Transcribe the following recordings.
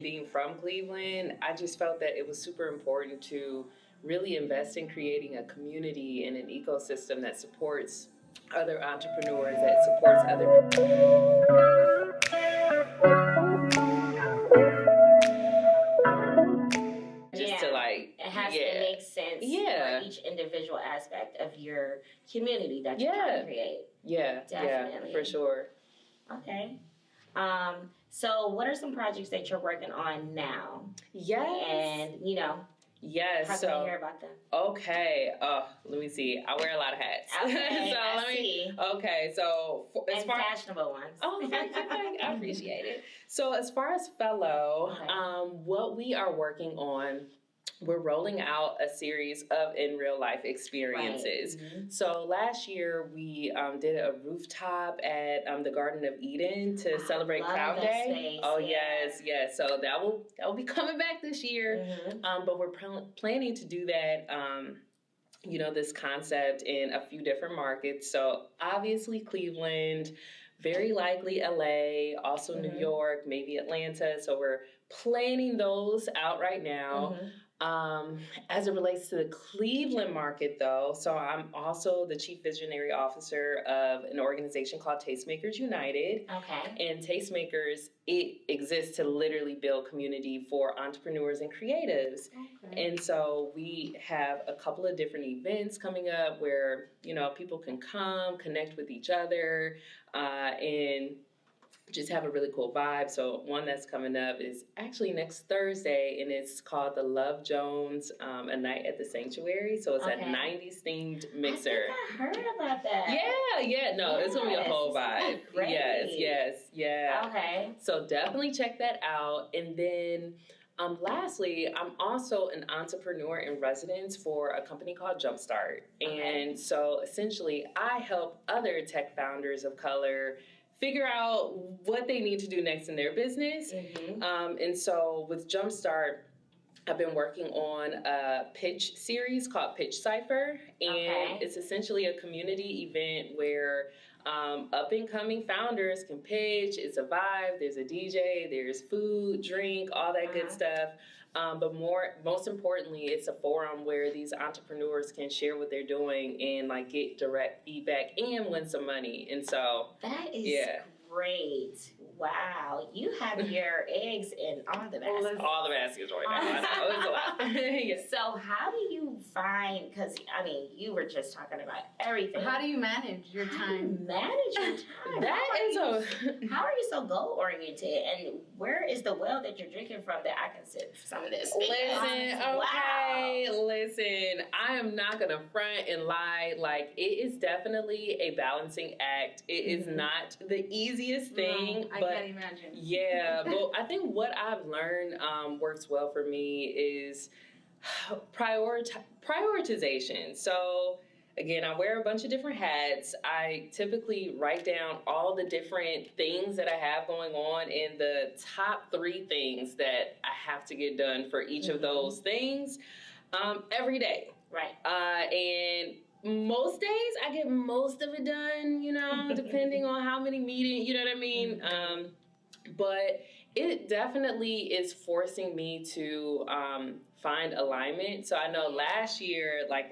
Being from Cleveland, I just felt that it was super important to really invest in creating a community and an ecosystem that supports other entrepreneurs, that supports other just to Yeah, like, it has to yeah, make sense yeah, for each individual aspect of your community that you're trying yeah, to create. yeah, Definitely. for sure. Okay. So what are some projects that you're working on now? Yes. And Yes. how can we hear about them? Okay. Let me see. I wear a lot of hats. Okay, so let me see. Okay. So as far fashionable ones. Oh, thank you. I appreciate it. So as far as fellow, Okay. what we are working on, we're rolling out a series of in real life experiences. Right. Mm-hmm. So last year we did a rooftop at the Garden of Eden to celebrate Crown Day. Space. Oh yes. So that will be coming back this year. Mm-hmm. But we're planning to do that. This concept in a few different markets. So obviously Cleveland, very likely LA, also New York, maybe Atlanta. So we're planning those out right now. As it relates to the Cleveland market, though, so I'm also the chief visionary officer of an organization called Tastemakers United. Okay. And Tastemakers, it exists to literally build community for entrepreneurs and creatives. Okay. And so we have a couple of different events coming up where, people can come, connect with each other, and just have a really cool vibe. So one that's coming up is actually next Thursday, and it's called the Love Jones, a night at the Sanctuary. So it's a 90s themed mixer. I think I heard about that. Yeah. No, it's gonna be a whole vibe. Great. Yes. Yeah. Okay. So definitely check that out. And then lastly, I'm also an entrepreneur in residence for a company called Jumpstart. Okay. And so essentially I help other tech founders of color figure out what they need to do next in their business. And so with Jumpstart, I've been working on a pitch series called Pitch Cypher. And it's essentially a community event where up-and-coming founders can pitch. It's a vibe. There's a DJ. There's food, drink, all that good stuff. But most importantly, it's a forum where these entrepreneurs can share what they're doing and get direct feedback and win some money. And so that is great. Wow, you have your eggs in all the baskets. All the baskets right now. I know, it's a lot. So how do you find, because you were just talking about everything. How do you manage your time? How are you so goal oriented, and where is the well that you're drinking from that I can sip some of this? Listen, I am not gonna front and lie. It is definitely a balancing act. It is not the easiest thing. I can't imagine. Yeah, but I think what I've learned works well for me is prioritization. So again, I wear a bunch of different hats. I typically write down all the different things that I have going on and the top 3 things that I have to get done for each of those things every day. Right. And most days I get most of it done, depending on how many meetings, you know what I mean? But it definitely is forcing me to find alignment. So I know last year, I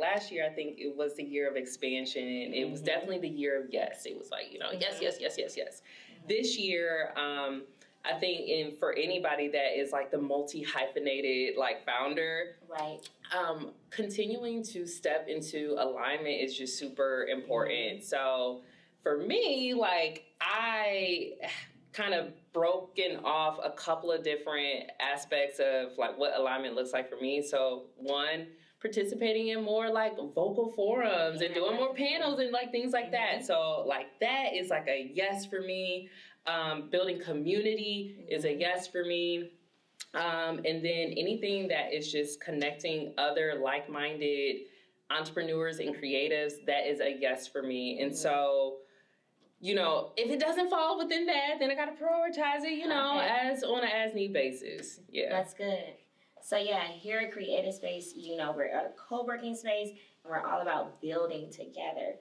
think it was the year of expansion. It was definitely the year of yes. It was yes. This year, I think for anybody that is the multi-hyphenated founder, right? Continuing to step into alignment is just super important. So for me, I kind of broken off a couple of different aspects of what alignment looks like for me. So one, participating in more vocal forums and doing more panels and things like that. So that is a yes for me. Building community is a yes for me. And then anything that is just connecting other like-minded entrepreneurs and creatives, that is a yes for me. And so, if it doesn't fall within that, then I got to prioritize it, as on an as-need basis. Yeah. That's good. So here at Creative Space, we're a co-working space, and we're all about building together.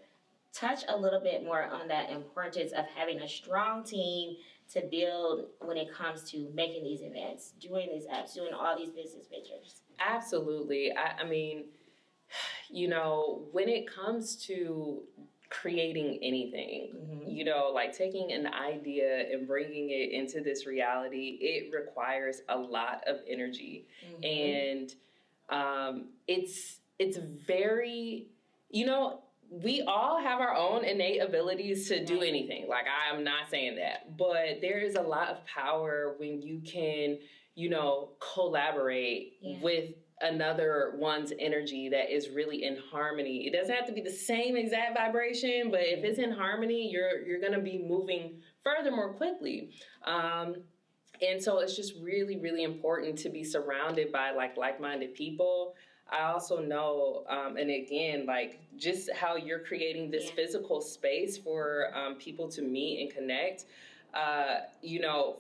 Touch a little bit more on that importance of having a strong team to build when it comes to making these events, doing these apps, doing all these business ventures? Absolutely. I mean, when it comes to creating anything, like taking an idea and bringing it into this reality, it requires a lot of energy. And it's very, we all have our own innate abilities to do anything. Like, I'm not saying that, but there is a lot of power when you can, collaborate with another one's energy that is really in harmony. It doesn't have to be the same exact vibration, but if it's in harmony, you're going to be moving further more quickly. And so it's just really, really important to be surrounded by like-minded people. I also know, and again, just how you're creating this physical space for people to meet and connect.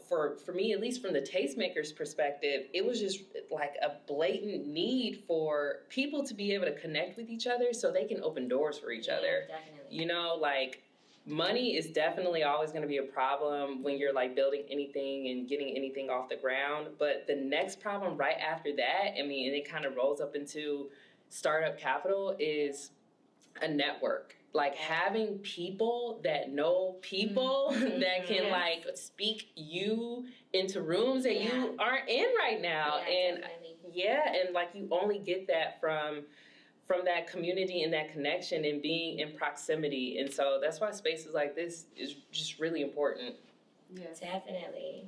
For me, at least from the tastemakers perspective, it was just like a blatant need for people to be able to connect with each other so they can open doors for each other. Definitely. Money is definitely always going to be a problem when you're building anything and getting anything off the ground. But the next problem right after that, and it kind of rolls up into startup capital, is a network. Having people that know people that can speak you into rooms that you aren't in right now. And you only get that from that community and that connection and being in proximity. And so that's why spaces like this is just really important. Yes. Definitely.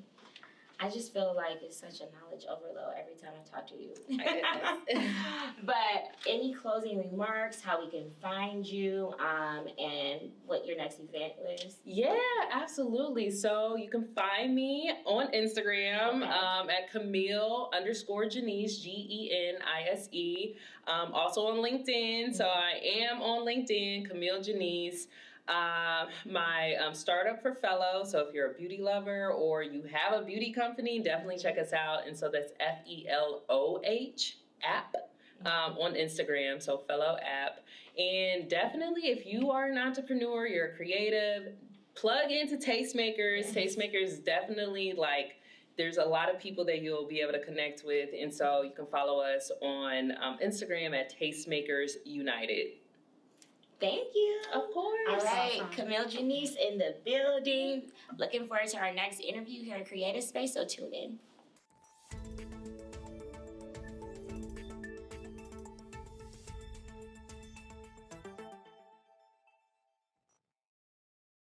I just feel like it's such a knowledge overload every time I talk to you. But any closing remarks, how we can find you, and what your next event is? Yeah, absolutely. So you can find me on Instagram at Camille_Genise, Genise. Also on LinkedIn. So I am on LinkedIn, Camille Genise. My startup for Fellow. So if you're a beauty lover or you have a beauty company, definitely check us out. And so that's FELOH app on Instagram. So Fellow app. And definitely if you are an entrepreneur, you're a creative, plug into Tastemakers. Tastemakers definitely there's a lot of people that you'll be able to connect with. And so you can follow us on Instagram at Tastemakers United. Thank you. Of course. All right. Awesome. Camille Genise in the building. Looking forward to our next interview here at Creative Space, so tune in.